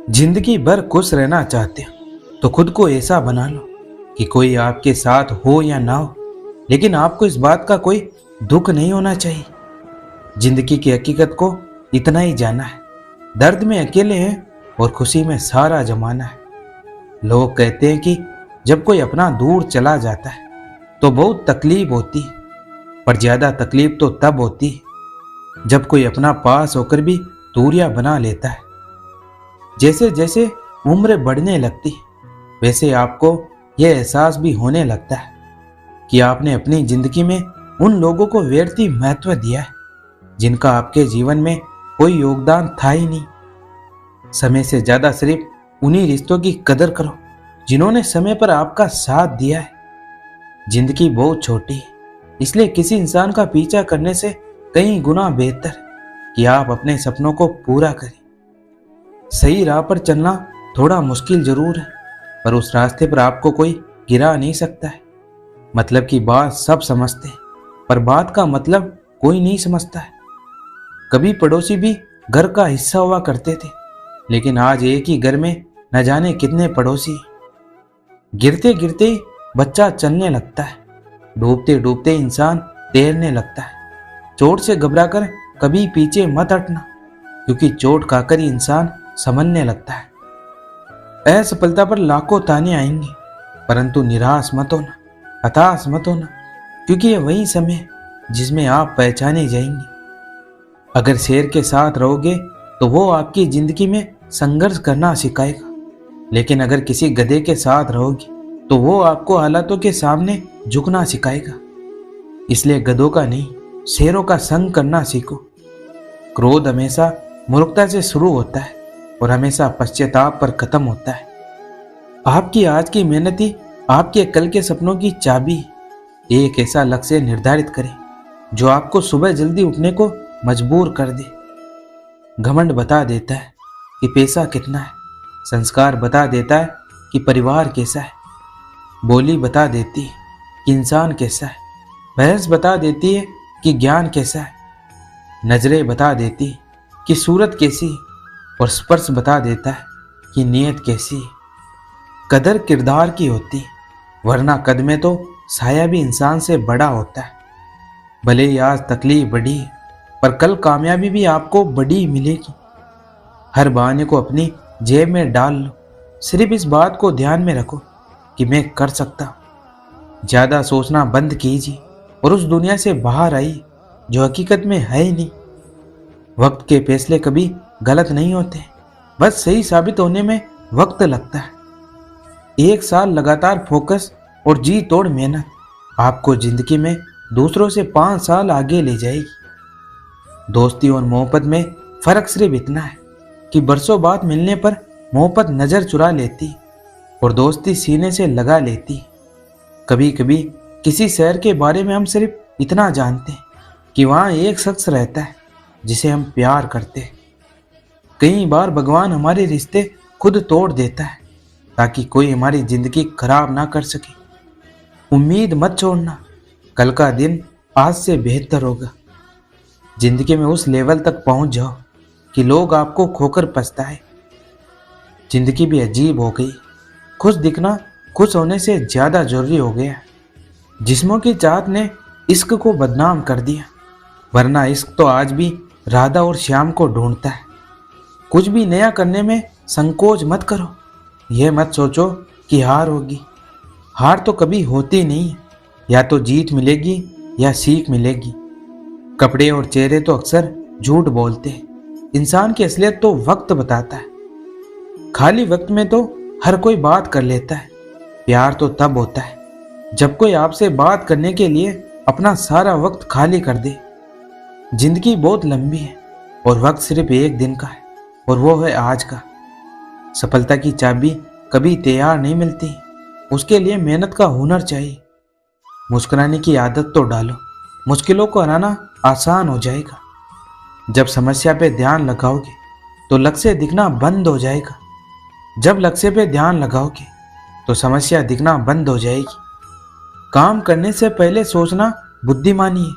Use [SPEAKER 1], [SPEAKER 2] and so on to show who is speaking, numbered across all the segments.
[SPEAKER 1] जिंदगी भर खुश रहना चाहते हो तो खुद को ऐसा बना लो कि कोई आपके साथ हो या ना हो, लेकिन आपको इस बात का कोई दुख नहीं होना चाहिए। जिंदगी की हकीकत को इतना ही जाना है, दर्द में अकेले हैं और खुशी में सारा जमाना है। लोग कहते हैं कि जब कोई अपना दूर चला जाता है तो बहुत तकलीफ होती है, पर ज्यादा तकलीफ तो तब होती है जब कोई अपना पास होकर भी दूरियां बना लेता है। जैसे जैसे उम्र बढ़ने लगती है वैसे आपको यह एहसास भी होने लगता है कि आपने अपनी जिंदगी में उन लोगों को व्यर्थी महत्व दिया है जिनका आपके जीवन में कोई योगदान था ही नहीं। समय से ज्यादा सिर्फ उन्हीं रिश्तों की कदर करो जिन्होंने समय पर आपका साथ दिया है। जिंदगी बहुत छोटी है, इसलिए किसी इंसान का पीछा करने से कई गुना बेहतर कि आप अपने सपनों को पूरा करें। सही राह पर चलना थोड़ा मुश्किल जरूर है, पर उस रास्ते पर आपको कोई गिरा नहीं सकता है। मतलब की बात सब समझते हैं, पर बात का मतलब कोई नहीं समझता है। कभी पड़ोसी भी घर का हिस्सा हुआ करते थे, लेकिन आज एक ही घर में न जाने कितने पड़ोसी। गिरते गिरते बच्चा चलने लगता है, डूबते डूबते इंसान तैरने लगता है। चोट से घबराकर कभी पीछे मत हटना, क्योंकि चोट खाकर ही इंसान समझने लगता है। असफलता पर लाखों ताने आएंगे, परंतु निराश मत होना, हताश मत होना, क्योंकि यह वही समय है जिसमें आप पहचाने जाएंगे। अगर शेर के साथ रहोगे तो वो आपकी जिंदगी में संघर्ष करना सिखाएगा, लेकिन अगर किसी गधे के साथ रहोगे तो वो आपको हालातों के सामने झुकना सिखाएगा। इसलिए गधों का नहीं, शेरों का संग करना सीखो। क्रोध हमेशा मूर्खता से शुरू होता है और हमेशा पश्चाताप पर खत्म होता है। आपकी आज की मेहनत ही आपके कल के सपनों की चाबी। एक ऐसा लक्ष्य निर्धारित करें जो आपको सुबह जल्दी उठने को मजबूर कर दे। घमंड बता देता है कि पैसा कितना है, संस्कार बता देता है कि परिवार कैसा है, बोली बता देती है कि इंसान कैसा है, बहस बता देती है कि ज्ञान कैसा है, नजरें बता देती है कि सूरत कैसी है, और स्पर्श बता देता है कि नीयत कैसी है। कदर किरदार की होती है, वरना कद में तो साया भी इंसान से बड़ा होता है। भले ही आज तकलीफ बड़ी है, पर कल कामयाबी भी आपको बड़ी मिलेगी। हर बहाने को अपनी जेब में डाल लो, सिर्फ इस बात को ध्यान में रखो कि मैं कर सकता हूँ। ज्यादा सोचना बंद कीजिए और उस दुनिया से बाहर आइए जो हकीकत में है ही नहीं। वक्त के फैसले कभी गलत नहीं होते, बस सही साबित होने में वक्त लगता है। एक साल लगातार फोकस और जी तोड़ मेहनत आपको जिंदगी में दूसरों से 5 साल आगे ले जाएगी। दोस्ती और मोहब्बत में फर्क सिर्फ इतना है कि बरसों बाद मिलने पर मोहब्बत नजर चुरा लेती और दोस्ती सीने से लगा लेती। कभी कभी किसी शहर के बारे में हम सिर्फ इतना जानते हैं कि वहाँ एक शख्स रहता है जिसे हम प्यार करते हैं। कई बार भगवान हमारे रिश्ते खुद तोड़ देता है ताकि कोई हमारी जिंदगी खराब ना कर सके। उम्मीद मत छोड़ना, कल का दिन आज से बेहतर होगा। जिंदगी में उस लेवल तक पहुंच जाओ कि लोग आपको खोकर पछताए। जिंदगी भी अजीब हो गई, खुश दिखना खुश होने से ज्यादा जरूरी हो गया। जिस्मों की चाहत ने इश्क को बदनाम कर दिया, वरना इश्क तो आज भी राधा और श्याम को ढूंढता है। कुछ भी नया करने में संकोच मत करो। यह मत सोचो कि हार होगी, हार तो कभी होती नहीं है, या तो जीत मिलेगी या सीख मिलेगी। कपड़े और चेहरे तो अक्सर झूठ बोलते हैं, इंसान की असलियत तो वक्त बताता है। खाली वक्त में तो हर कोई बात कर लेता है, प्यार तो तब होता है जब कोई आपसे बात करने के लिए अपना सारा वक्त खाली कर दे। जिंदगी बहुत लंबी है और वक्त सिर्फ एक दिन का है, और वो है आज का। सफलता की चाबी कभी तैयार नहीं मिलती, उसके लिए मेहनत का हुनर चाहिए। मुस्कुराने की आदत तो डालो, मुश्किलों को हराना आसान हो जाएगा। जब समस्या पे ध्यान लगाओगे तो लक्ष्य दिखना बंद हो जाएगा। जब लक्ष्य पे ध्यान लगाओगे तो समस्या दिखना बंद हो जाएगी। काम करने से पहले सोचना बुद्धिमानी है,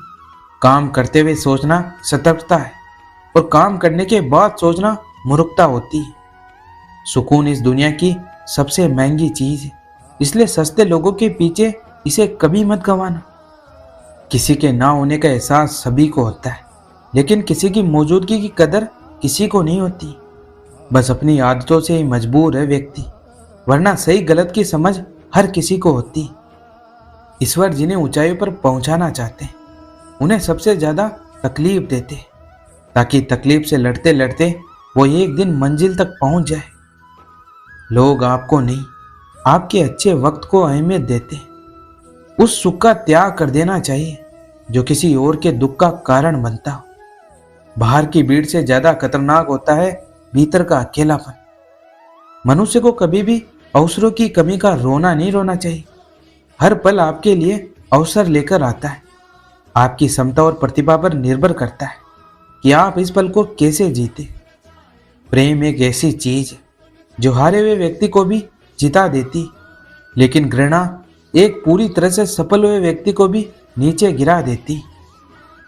[SPEAKER 1] काम करते हुए सोचना सतर्कता है, और काम करने के बाद सोचना मूर्खता होती है। सुकून इस दुनिया की सबसे महंगी चीज है, इसलिए सस्ते लोगों के पीछे इसे कभी मत गंवाना। किसी के ना होने का एहसास सभी को होता है, लेकिन किसी की मौजूदगी की कदर किसी को नहीं होती। बस अपनी आदतों से ही मजबूर है व्यक्ति, वरना सही गलत की समझ हर किसी को होती। ईश्वर जिन्हें ऊंचाइयों पर पहुंचाना चाहते हैं, उन्हें सबसे ज्यादा तकलीफ देते हैं, ताकि तकलीफ से लड़ते लड़ते वो एक दिन मंजिल तक पहुंच जाए। लोग आपको नहीं, आपके अच्छे वक्त को अहमियत देते हैं। उस सुख का त्याग कर देना चाहिए जो किसी और के दुख का कारण बनता हो। बाहर की भीड़ से ज्यादा खतरनाक होता है भीतर का अकेलापन। मनुष्य को कभी भी अवसरों की कमी का रोना नहीं रोना चाहिए। हर पल आपके लिए अवसर लेकर आता है। आपकी क्षमता और प्रतिभा पर निर्भर करता है कि आप इस पल को कैसे जीते। प्रेम एक ऐसी चीज है जो हारे हुए व्यक्ति को भी जिता देती, लेकिन घृणा एक पूरी तरह से सफल हुए व्यक्ति को भी नीचे गिरा देती।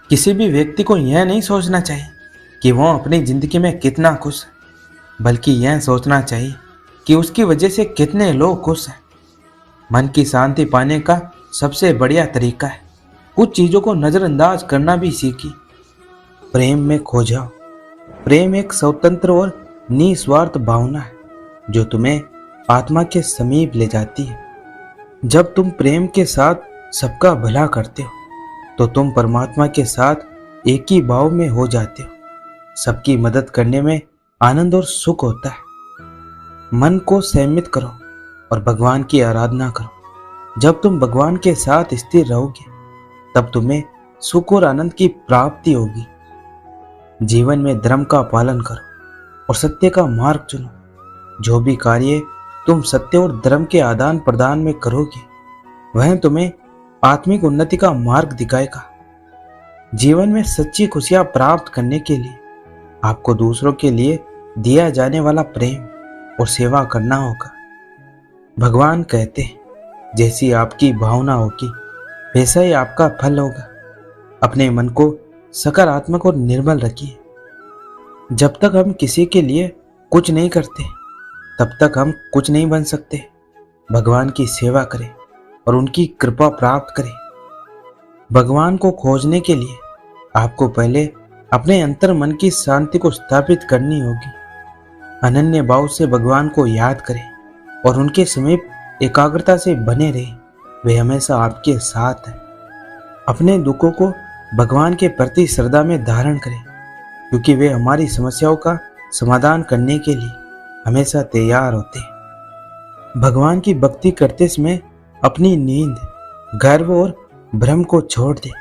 [SPEAKER 1] किसी भी व्यक्ति को यह नहीं सोचना चाहिए कि वह अपनी जिंदगी में कितना खुश है, बल्कि यह सोचना चाहिए कि उसकी वजह से कितने लोग खुश हैं। मन की शांति पाने का सबसे बढ़िया तरीका है कुछ चीजों को नजरअंदाज करना भी सीखिए। प्रेम में खो जाओ। प्रेम एक स्वतंत्र और निस्वार्थ भावना है जो तुम्हें आत्मा के समीप ले जाती है। जब तुम प्रेम के साथ सबका भला करते हो तो तुम परमात्मा के साथ एक ही भाव में हो जाते हो। सबकी मदद करने में आनंद और सुख होता है। मन को संयमित करो और भगवान की आराधना करो। जब तुम भगवान के साथ स्थिर रहोगे तब तुम्हें सुख और आनंद की प्राप्ति होगी। जीवन में धर्म का पालन करो और सत्य का मार्ग चुनो। जो भी कार्य तुम सत्य और धर्म के आदान प्रदान में करोगे वह तुम्हें आत्मिक उन्नति का मार्ग दिखाएगा। जीवन में सच्ची खुशियां प्राप्त करने के लिए आपको दूसरों के लिए दिया जाने वाला प्रेम और सेवा करना होगा। भगवान कहते हैं, जैसी आपकी भावना होगी वैसा ही आपका फल होगा। अपने मन को सकारात्मक और निर्मल रखिए। जब तक हम किसी के लिए कुछ नहीं करते तब तक हम कुछ नहीं बन सकते। भगवान की सेवा करें और उनकी कृपा प्राप्त करें। भगवान को खोजने के लिए आपको पहले अपने अंतर मन की शांति को स्थापित करनी होगी। अनन्य भाव से भगवान को याद करें और उनके समीप एकाग्रता से बने रहें। वे हमेशा आपके साथ हैं। अपने दुखों को भगवान के प्रति श्रद्धा में धारण करें, क्योंकि वे हमारी समस्याओं का समाधान करने के लिए हमेशा तैयार होते हैं। भगवान की भक्ति करते समय अपनी नींद, गर्व और भ्रम को छोड़ दें।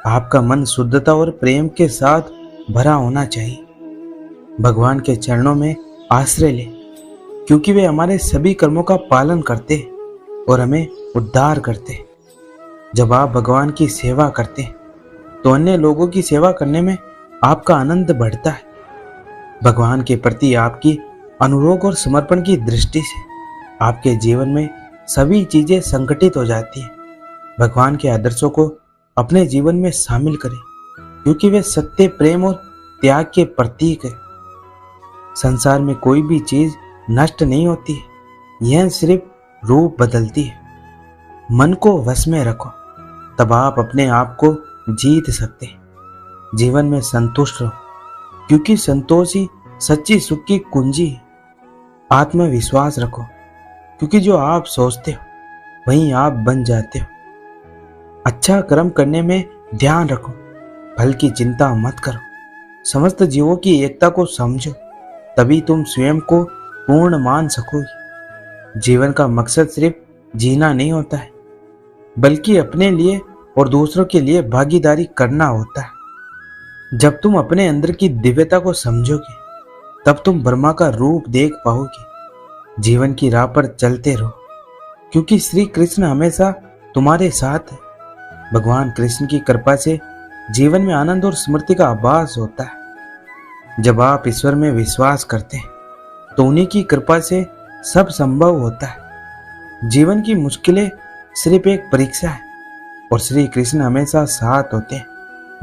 [SPEAKER 1] आपका मन शुद्धता और प्रेम के साथ भरा होना चाहिए। भगवान के चरणों में आश्रय लें, क्योंकि वे हमारे सभी कर्मों का पालन करते हैं और हमें उद्धार करते हैं। जब आप भगवान की सेवा करते हैं तो अन्य लोगों की सेवा करने में आपका आनंद बढ़ता है। भगवान के प्रति आपकी अनुराग और समर्पण की दृष्टि से आपके जीवन में सभी चीजें संगठित हो जाती हैं। भगवान के आदर्शों को अपने जीवन में शामिल करें, क्योंकि वे सत्य, प्रेम और त्याग के प्रतीक है। संसार में कोई भी चीज नष्ट नहीं होती है, यह सिर्फ रूप बदलती है। मन को वश में रखो, तब आप अपने आप को जीत सकते हैं। जीवन में संतुष्ट रहो, क्योंकि संतोष ही सच्ची सुख की कुंजी है। आत्मविश्वास रखो, क्योंकि जो आप सोचते हो वहीं आप बन जाते हो। अच्छा कर्म करने में ध्यान रखो, फल की चिंता मत करो। समस्त जीवों की एकता को समझो, तभी तुम स्वयं को पूर्ण मान सकोगे। जीवन का मकसद सिर्फ जीना नहीं होता है, बल्कि अपने लिए और दूसरों के लिए भागीदारी करना होता है। जब तुम अपने अंदर की दिव्यता को समझोगे तब तुम ब्रह्मा का रूप देख पाओगे। जीवन की राह पर चलते रहो, क्योंकि श्री कृष्ण हमेशा तुम्हारे साथ है। भगवान कृष्ण की कृपा से जीवन में आनंद और स्मृति का आभास होता है। जब आप ईश्वर में विश्वास करते हैं तो उन्हीं की कृपा से सब संभव होता है। जीवन की मुश्किलें सिर्फ एक परीक्षा है और श्री कृष्ण हमेशा साथ होते हैं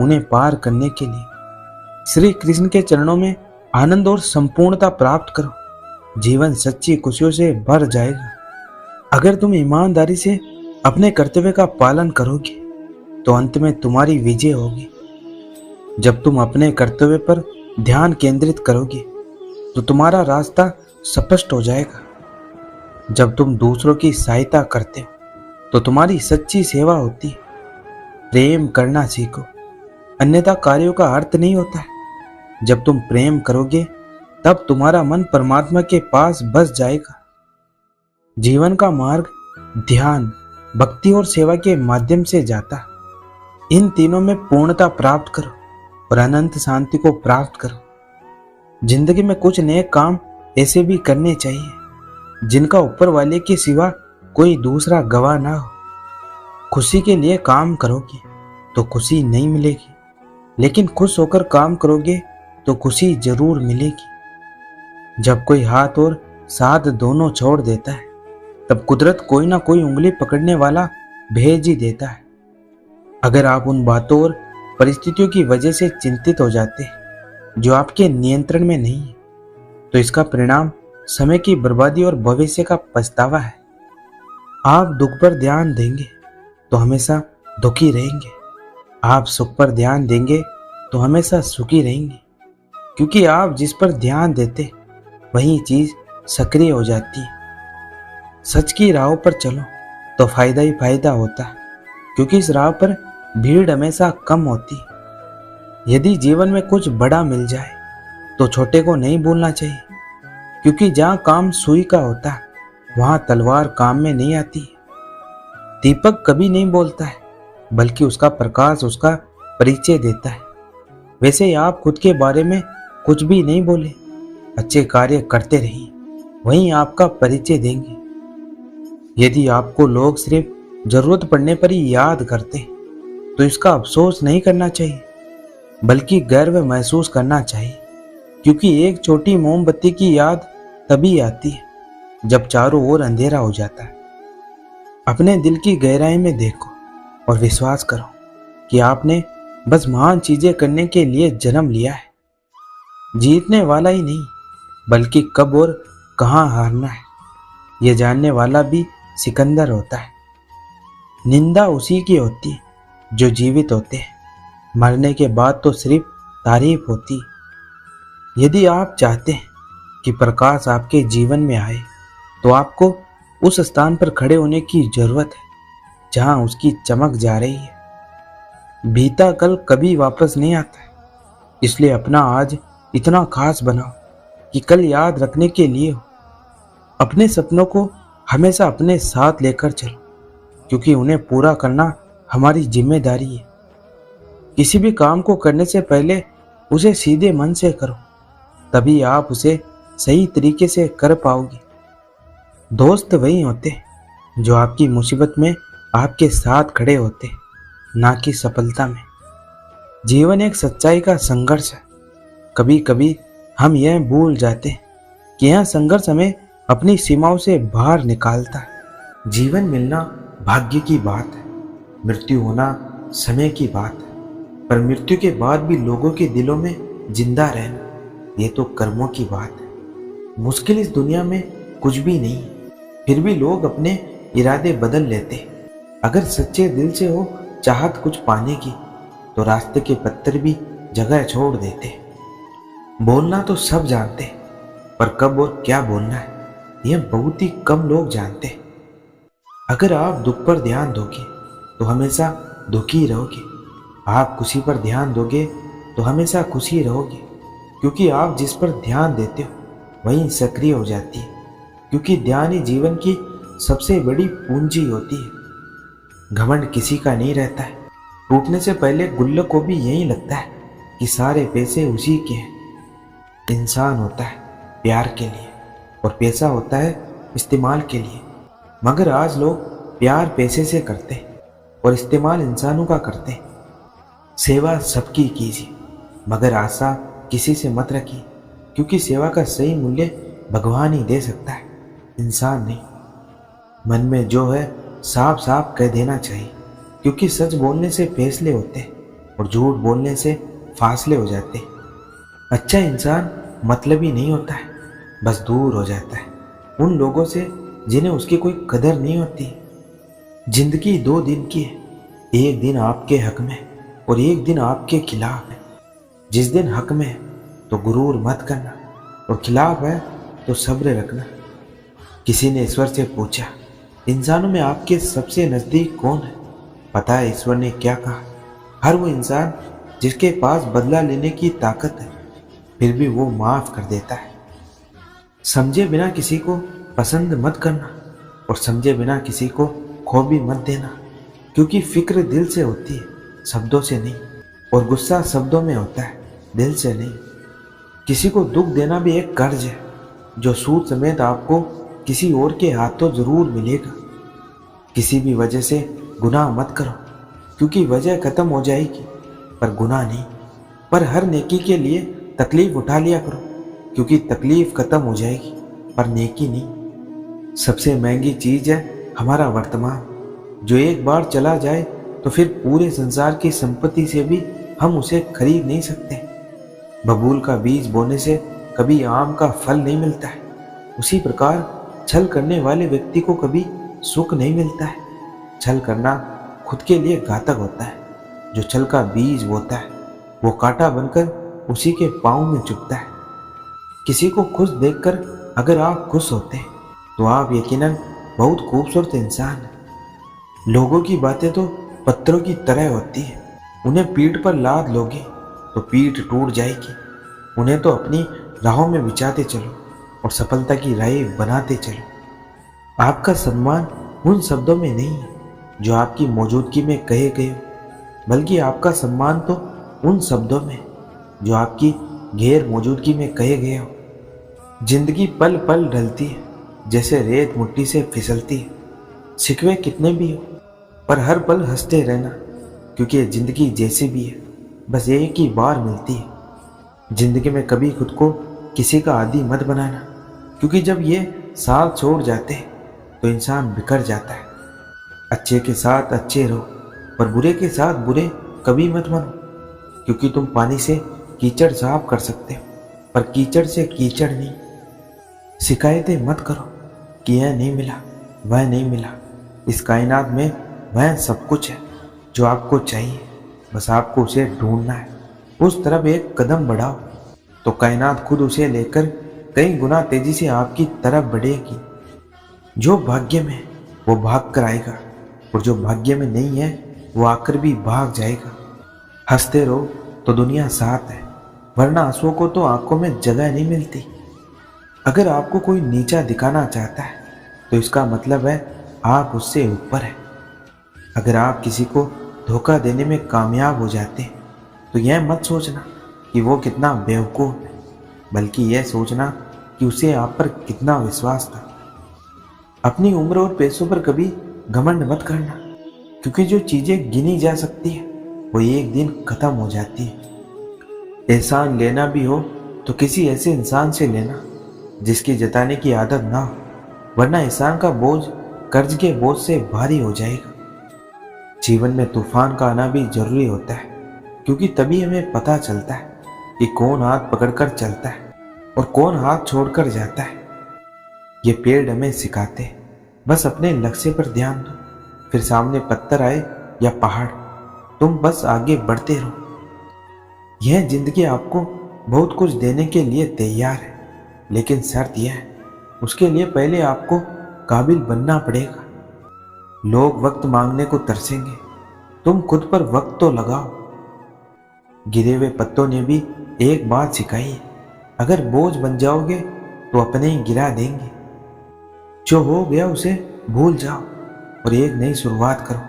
[SPEAKER 1] उन्हें पार करने के लिए। श्री कृष्ण के चरणों में आनंद और संपूर्णता प्राप्त करो। जीवन सच्ची खुशियों से भर जाएगा। अगर तुम ईमानदारी से अपने कर्तव्य का पालन करोगे तो अंत में तुम्हारी विजय होगी। जब तुम अपने कर्तव्य पर ध्यान केंद्रित करोगे तो तुम्हारा रास्ता स्पष्ट हो जाएगा। जब तुम दूसरों की सहायता करते हो तो तुम्हारी सच्ची सेवा होती है। प्रेम करना सीखो, अन्यथा कार्यों का अर्थ नहीं होता है। जब तुम प्रेम करोगे तब तुम्हारा मन परमात्मा के पास बस जाएगा। जीवन का मार्ग ध्यान, भक्ति और सेवा के माध्यम से जाता है। इन तीनों में पूर्णता प्राप्त करो और अनंत शांति को प्राप्त करो। जिंदगी में कुछ नए काम ऐसे भी करने चाहिए जिनका ऊपर वाले के सिवा कोई दूसरा गवाह ना हो। खुशी के लिए काम करोगे तो खुशी नहीं मिलेगी, लेकिन खुश होकर काम करोगे तो खुशी जरूर मिलेगी। जब कोई हाथ और साथ दोनों छोड़ देता है तब कुदरत कोई ना कोई उंगली पकड़ने वाला भेज ही देता है। अगर आप उन बातों और परिस्थितियों की वजह से चिंतित हो जाते हैं जो आपके नियंत्रण में नहीं है, तो इसका परिणाम समय की बर्बादी और भविष्य का पछतावा है। आप दुख पर ध्यान देंगे तो हमेशा दुखी रहेंगे। आप सुख पर ध्यान देंगे तो हमेशा सुखी रहेंगे, क्योंकि आप जिस पर ध्यान देते वही चीज सक्रिय हो जाती है। सच की राह पर चलो तो फायदा ही फायदा होता है, क्योंकि इस राह पर भीड़ हमेशा कम होती है। यदि जीवन में कुछ बड़ा मिल जाए तो छोटे को नहीं भूलना चाहिए, क्योंकि जहाँ काम सुई का होता है वहाँ तलवार काम में नहीं आती है। दीपक कभी नहीं बोलता है, बल्कि उसका प्रकाश उसका परिचय देता है। वैसे ही आप खुद के बारे में कुछ भी नहीं बोले, अच्छे कार्य करते रहिए, वहीं आपका परिचय देंगे। यदि आपको लोग सिर्फ जरूरत पड़ने पर ही याद करते तो इसका अफसोस नहीं करना चाहिए, बल्कि गर्व महसूस करना चाहिए, क्योंकि एक छोटी मोमबत्ती की याद तभी आती है जब चारों ओर अंधेरा हो जाता है। अपने दिल की गहराई में देखो और विश्वास करो कि आपने बस महान चीजें करने के लिए जन्म लिया है। जीतने वाला ही नहीं, बल्कि कब और कहाँ हारना है यह जानने वाला भी सिकंदर होता है। निंदा उसी की होती है जो जीवित होते हैं, मरने के बाद तो सिर्फ तारीफ होती। यदि आप चाहते हैं कि प्रकाश आपके जीवन में आए तो आपको उस स्थान पर खड़े होने की जरूरत है जहां उसकी चमक जा रही है। बीता कल कभी वापस नहीं आता है, इसलिए अपना आज इतना खास बनाओ कि कल याद रखने के लिए हो। अपने सपनों को हमेशा अपने साथ लेकर चलो, क्योंकि उन्हें पूरा करना हमारी जिम्मेदारी है। किसी भी काम को करने से पहले उसे सीधे मन से करो, तभी आप उसे सही तरीके से कर पाओगे। दोस्त वही होते हैं जो आपकी मुसीबत में आपके साथ खड़े होते हैं, ना कि सफलता में। जीवन एक सच्चाई का संघर्ष है। कभी कभी हम यह भूल जाते हैं कि यह संघर्ष हमें अपनी सीमाओं से बाहर निकालता है। जीवन मिलना भाग्य की बात है, मृत्यु होना समय की बात है, पर मृत्यु के बाद भी लोगों के दिलों में जिंदा रहना ये तो कर्मों की बात है। मुश्किल इस दुनिया में कुछ भी नहीं, फिर भी लोग अपने इरादे बदल लेते। अगर सच्चे दिल से हो चाहत कुछ पाने की तो रास्ते के पत्थर भी जगह छोड़ देते। बोलना तो सब जानते, पर कब और क्या बोलना है यह बहुत ही कम लोग जानते। अगर आप दुख पर ध्यान दोगे तो हमेशा दुखी रहोगे, आप खुशी पर ध्यान दोगे तो हमेशा खुशी रहोगे, क्योंकि आप जिस पर ध्यान देते हो वहीं सक्रिय हो जाती है। क्योंकि ध्यान ही जीवन की सबसे बड़ी पूंजी होती है। घमंड किसी का नहीं रहता है, टूटने से पहले गुल्लक को भी यही लगता है कि सारे पैसे उसी के हैं। इंसान होता है प्यार के लिए और पैसा होता है इस्तेमाल के लिए, मगर आज लोग प्यार पैसे से करते और इस्तेमाल इंसानों का करते। सेवा सबकी कीजिए, मगर आशा किसी से मत रखिए, क्योंकि सेवा का सही मूल्य भगवान ही दे सकता है, इंसान नहीं। मन में जो है साफ साफ कह देना चाहिए, क्योंकि सच बोलने से फैसले होते और झूठ बोलने से फासले हो जाते। अच्छा इंसान मतलबी नहीं होता है, बस दूर हो जाता है उन लोगों से जिन्हें उसकी कोई कदर नहीं होती। जिंदगी 2 दिन की है, एक दिन आपके हक में और एक दिन आपके खिलाफ है। जिस दिन हक में है तो गुरूर मत करना और खिलाफ है तो सब्र रखना। किसी ने ईश्वर से पूछा, इंसानों में आपके सबसे नज़दीक कौन है? पता है ईश्वर ने क्या कहा? हर वो इंसान जिसके पास बदला लेने की ताकत है, फिर भी वो माफ़ कर देता है। समझे बिना किसी को पसंद मत करना और समझे बिना किसी को खो भी मत देना, क्योंकि फिक्र दिल से होती है, शब्दों से नहीं, और गुस्सा शब्दों में होता है, दिल से नहीं। किसी को दुख देना भी एक कर्ज है जो सूद समेत आपको किसी और के हाथों जरूर मिलेगा। किसी भी वजह से गुनाह मत करो, क्योंकि वजह खत्म हो जाएगी पर गुनाह नहीं। पर हर नेकी के लिए तकलीफ उठा लिया करो, क्योंकि तकलीफ खत्म हो जाएगी पर नेकी नहीं। सबसे महंगी चीज़ है हमारा वर्तमान, जो एक बार चला जाए तो फिर पूरे संसार की संपत्ति से भी हम उसे खरीद नहीं सकते। बबूल का बीज बोने से कभी आम का फल नहीं मिलता है, उसी प्रकार छल करने वाले व्यक्ति को कभी सुख नहीं मिलता है। छल करना खुद के लिए घातक होता है। जो छल का बीज बोता है वो कांटा बनकर उसी के पाँव में चुभता है। किसी को खुश देखकर अगर आप खुश होते तो आप यकीनन बहुत खूबसूरत इंसान हैं। लोगों की बातें तो पत्थरों की तरह होती है, उन्हें पीठ पर लाद लोगे तो पीठ टूट जाएगी। उन्हें तो अपनी राहों में बिछाते चलो और सफलता की राहें बनाते चलो। आपका सम्मान उन शब्दों में नहीं है जो आपकी मौजूदगी में कहे गए हो, बल्कि आपका सम्मान तो उन शब्दों में जो आपकी गैर मौजूदगी में कहे गए हो। जिंदगी पल पल ढलती है, जैसे रेत मिट्टी से फिसलती है। शिकवे कितने भी हो पर हर पल हंसते रहना, क्योंकि जिंदगी जैसी भी है बस एक ही बार मिलती है। जिंदगी में कभी खुद को किसी का आदी मत बनाना, क्योंकि जब ये साथ छोड़ जाते हैं तो इंसान बिखर जाता है। अच्छे के साथ अच्छे रहो पर बुरे के साथ बुरे कभी मत बनो, क्योंकि तुम पानी से कीचड़ साफ कर सकते हो पर कीचड़ से कीचड़ नहीं। शिकायतें मत करो कि यह नहीं मिला, वह नहीं मिला। इस कायनात में वह सब कुछ है जो आपको चाहिए, बस आपको उसे ढूंढना है। उस तरफ एक कदम बढ़ाओ तो कायनात खुद उसे लेकर कई गुना तेजी से आपकी तरफ बढ़ेगी। जो भाग्य में है वो भाग कर आएगा और जो भाग्य में नहीं है वो आकर भी भाग जाएगा। हंसते रहो तो दुनिया साथ है, वरना आंसुओं को तो आंखों में जगह नहीं मिलती। अगर आपको कोई नीचा दिखाना चाहता है तो इसका मतलब है आप उससे ऊपर है। अगर आप किसी को धोखा देने में कामयाब हो जाते हैं तो यह मत सोचना कि वो कितना बेवकूफ़ है, बल्कि यह सोचना कि उसे आप पर कितना विश्वास था। अपनी उम्र और पैसों पर कभी घमंड मत करना, क्योंकि जो चीज़ें गिनी जा सकती है वो एक दिन ख़त्म हो जाती है। एहसान लेना भी हो तो किसी ऐसे इंसान से लेना जिसकी जताने की आदत ना हो, वरना एहसान का बोझ कर्ज के बोझ से भारी हो जाएगा। जीवन में तूफान का आना भी जरूरी होता है, क्योंकि तभी हमें पता चलता है कि कौन हाथ पकड़कर चलता है और कौन हाथ छोड़कर जाता है। ये पेड़ हमें सिखाते हैं, बस अपने लक्ष्य पर ध्यान दो, फिर सामने पत्थर आए या पहाड़, तुम बस आगे बढ़ते रहो। यह जिंदगी आपको बहुत कुछ देने के लिए तैयार है, लेकिन शर्त यह है उसके लिए पहले आपको काबिल बनना पड़ेगा। लोग वक्त मांगने को तरसेंगे, तुम खुद पर वक्त तो लगाओ। गिरे हुए पत्तों ने भी एक बात सिखाई है, अगर बोझ बन जाओगे तो अपने ही गिरा देंगे। जो हो गया उसे भूल जाओ और एक नई शुरुआत करो।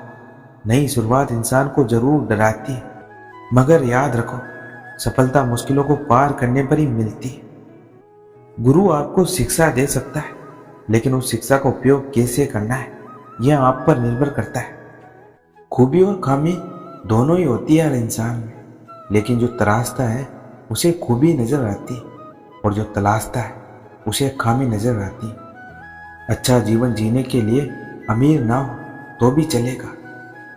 [SPEAKER 1] नई शुरुआत इंसान को जरूर डराती है, मगर याद रखो सफलता मुश्किलों को पार करने पर ही मिलती है। गुरु आपको शिक्षा दे सकता है, लेकिन उस शिक्षा का उपयोग कैसे करना है यह आप पर निर्भर करता है। खूबी और खामी दोनों ही होती है हर इंसान में, लेकिन जो तराशता है उसे खूबी नजर आती है और जो तलाशता है उसे खामी नजर आती है। अच्छा जीवन जीने के लिए अमीर ना हो तो भी चलेगा,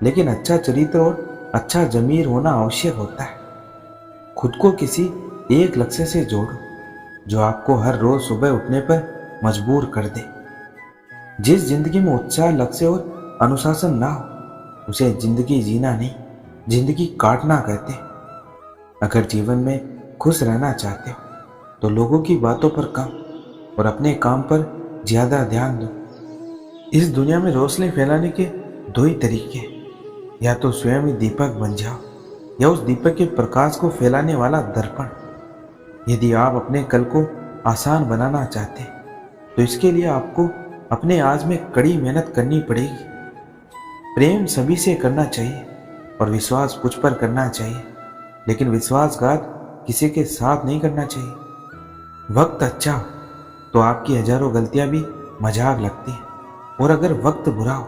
[SPEAKER 1] लेकिन अच्छा चरित्र और अच्छा जमीर होना आवश्यक होता है। खुद को किसी एक लक्ष्य से जोड़ो जो आपको हर रोज सुबह उठने पर मजबूर कर दे। जिस जिंदगी में उत्साह, लक्ष्य और अनुशासन ना हो उसे जिंदगी जीना नहीं, जिंदगी काटना कहते हैं। अगर जीवन में खुश रहना चाहते हो तो लोगों की बातों पर कम और अपने काम पर ज्यादा ध्यान दो। इस दुनिया में रोशनी फैलाने के दो ही तरीके हैं, या तो स्वयं ही दीपक बन जाओ या उस दीपक के प्रकाश को फैलाने वाला दर्पण। यदि आप अपने कल को आसान बनाना चाहते हैं तो इसके लिए आपको अपने आज में कड़ी मेहनत करनी पड़ेगी। प्रेम सभी से करना चाहिए और विश्वास कुछ पर करना चाहिए, लेकिन विश्वासघात किसी के साथ नहीं करना चाहिए। वक्त अच्छा हो तो आपकी हजारों गलतियां भी मजाक लगती हैं, और अगर वक्त बुरा हो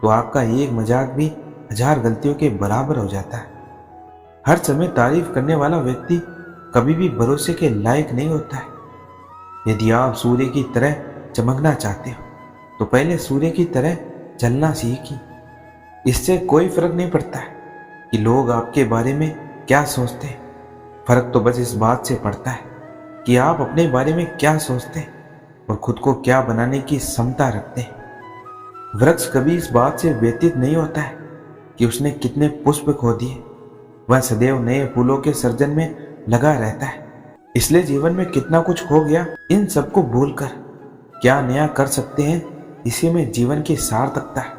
[SPEAKER 1] तो आपका एक मजाक भी 1000 गलतियों के बराबर हो जाता है। हर समय तारीफ करने वाला व्यक्ति कभी भी भरोसे के लायक नहीं होता है। यदि आप सूर्य की तरह चमकना चाहते हो तो पहले सूर्य की तरह चलना सीखिए। इससे कोई फर्क नहीं पड़ता है कि लोग आपके बारे में क्या सोचते हैं, फर्क तो बस इस बात से पड़ता है कि आप अपने बारे में क्या सोचते हैं और खुद को क्या बनाने की क्षमता रखते हैं। वृक्ष कभी इस बात से व्यतीत नहीं होता है कि उसने कितने पुष्प खो दिए, वह सदैव नए फूलों के सर्जन में लगा रहता है। इसलिए जीवन में कितना कुछ हो गया, इन सबको भूलकर क्या नया कर सकते हैं, इसी में जीवन की सार्थकता है।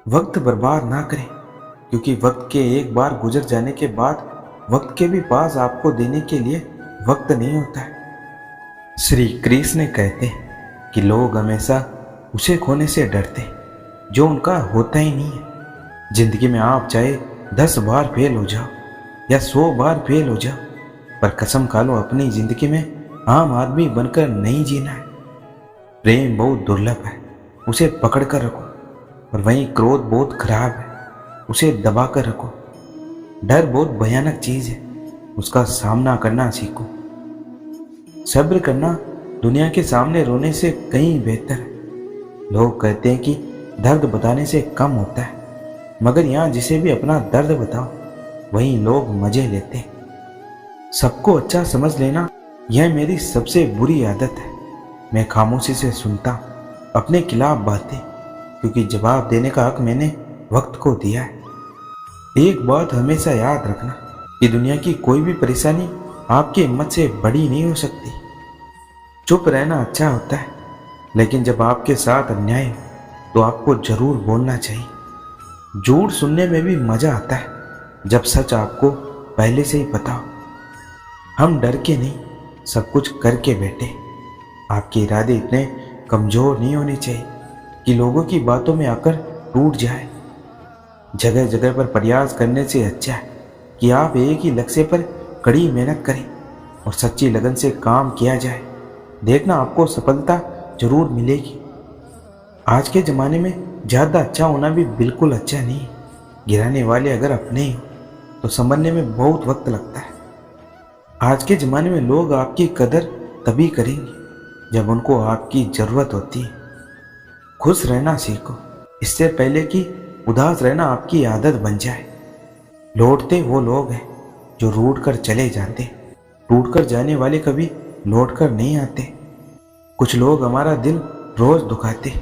[SPEAKER 1] वक्त बर्बाद ना करें, क्योंकि वक्त के एक बार गुजर जाने के बाद वक्त के भी पास आपको देने के लिए वक्त नहीं होता है। श्री कृष्ण कहते हैं कि लोग हमेशा उसे खोने से डरते हैं जो उनका होता ही नहीं है। जिंदगी में आप चाहे 10 बार फेल हो जाओ या 100 बार फेल हो जाओ, पर कसम खा लो अपनी जिंदगी में आम आदमी बनकर नहीं जीना है। प्रेम बहुत दुर्लभ है, उसे पकड़ कर रखो, और वहीं क्रोध बहुत खराब है, उसे दबा कर रखो। डर बहुत भयानक चीज है, उसका सामना करना सीखो। सब्र करना दुनिया के सामने रोने से कहीं बेहतर है। लोग कहते हैं कि दर्द बताने से कम होता है, मगर यहाँ जिसे भी अपना दर्द बताओ वहीं लोग मजे लेते हैं। सबको अच्छा समझ लेना यह मेरी सबसे बुरी आदत है। मैं खामोशी से सुनता हूँ अपने खिलाफ बातें, क्योंकि जवाब देने का हक मैंने वक्त को दिया है। एक बात हमेशा याद रखना कि दुनिया की कोई भी परेशानी आपकी हिम्मत से बड़ी नहीं हो सकती। चुप रहना अच्छा होता है, लेकिन जब आपके साथ अन्याय हो तो आपको जरूर बोलना चाहिए। झूठ सुनने में भी मजा आता है जब सच आपको पहले से ही पता हो। हम डर के नहीं, सब कुछ करके बैठे। आपके इरादे इतने कमजोर नहीं होने चाहिए कि लोगों की बातों में आकर टूट जाए। जगह जगह पर प्रयास करने से अच्छा है कि आप एक ही लक्ष्य पर कड़ी मेहनत करें और सच्ची लगन से काम किया जाए। देखना आपको सफलता जरूर मिलेगी। आज के ज़माने में ज़्यादा अच्छा होना भी बिल्कुल अच्छा नहीं है। गिराने वाले अगर अपने हो तो संभलने में बहुत वक्त लगता है। आज के ज़माने में लोग आपकी कदर तभी करेंगे जब उनको आपकी ज़रूरत होती है। खुश रहना सीखो, इससे पहले कि उदास रहना आपकी आदत बन जाए। लौटते वो लोग हैं जो रूठ कर चले जाते, टूट कर जाने वाले कभी लौट कर नहीं आते। कुछ लोग हमारा दिल रोज दुखाते,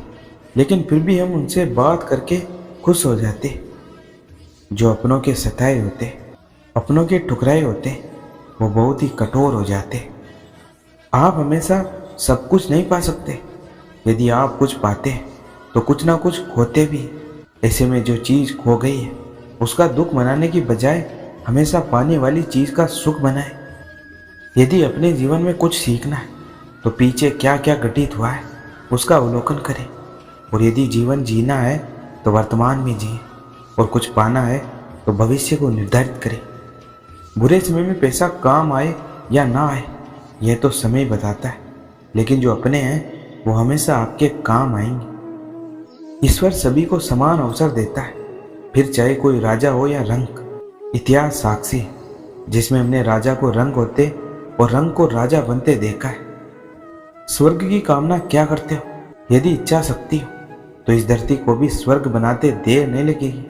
[SPEAKER 1] लेकिन फिर भी हम उनसे बात करके खुश हो जाते। जो अपनों के सताए होते, अपनों के ठुकराए होते, वो बहुत ही कठोर हो जाते। आप हमेशा सब कुछ नहीं पा सकते। यदि आप कुछ पाते हैं तो कुछ ना कुछ खोते भी। ऐसे में जो चीज़ खो गई है उसका दुख मनाने की बजाय हमेशा पाने वाली चीज़ का सुख मनाए। यदि अपने जीवन में कुछ सीखना है तो पीछे क्या क्या घटित हुआ है उसका अवलोकन करें, और यदि जीवन जीना है तो वर्तमान में जिए, और कुछ पाना है तो भविष्य को निर्धारित करें। बुरे समय में पैसा काम आए या ना आए यह तो समय बताता है, लेकिन जो अपने हैं वो हमेशा आपके काम आएंगे। ईश्वर सभी को समान अवसर देता है, फिर चाहे कोई राजा हो या रंक। इतिहास साक्षी है जिसमें हमने राजा को रंक होते और रंक को राजा बनते देखा है। स्वर्ग की कामना क्या करते हो? यदि इच्छा शक्ति हो तो इस धरती को भी स्वर्ग बनाते देर नहीं लगेगी।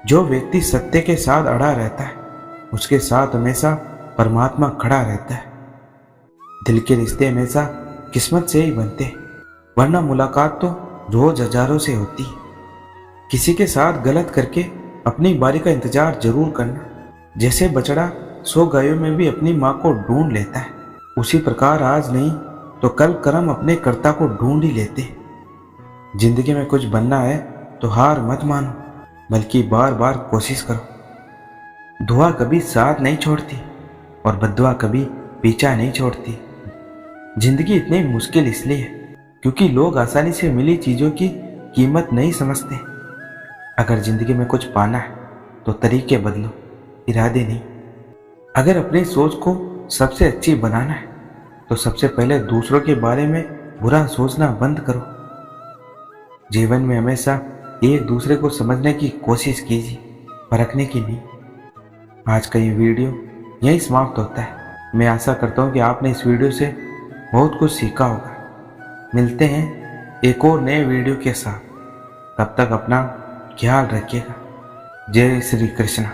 [SPEAKER 1] जो व्यक्ति सत्य के साथ अड़ा रहता है उसके साथ हमेशा परमात्मा खड़ा रहता है। दिल के रिश्ते हमेशा किस्मत से ही बनते हैं, वरना मुलाकात तो रोज हजारों से होती है। किसी के साथ गलत करके अपनी बारी का इंतजार जरूर करना। जैसे बछड़ा 100 गायों में भी अपनी माँ को ढूंढ लेता है, उसी प्रकार आज नहीं तो कल कर्म अपने कर्ता को ढूंढ ही लेते हैं। जिंदगी में कुछ बनना है तो हार मत मानो, बल्कि बार बार कोशिश करो। दुआ कभी साथ नहीं छोड़ती और बद्दुआ कभी पीछा नहीं छोड़ती। जिंदगी इतनी मुश्किल इसलिए है क्योंकि लोग आसानी से मिली चीज़ों की कीमत नहीं समझते। अगर जिंदगी में कुछ पाना है तो तरीके बदलो, इरादे नहीं। अगर अपनी सोच को सबसे अच्छी बनाना है तो सबसे पहले दूसरों के बारे में बुरा सोचना बंद करो। जीवन में हमेशा एक दूसरे को समझने की कोशिश कीजिए, परखने की नहीं। आज का ये वीडियो यहीं समाप्त होता है। मैं आशा करता हूँ कि आपने इस वीडियो से बहुत कुछ सीखा होगा। मिलते हैं एक और नए वीडियो के साथ। तब तक अपना ख्याल रखिएगा। जय श्री कृष्ण।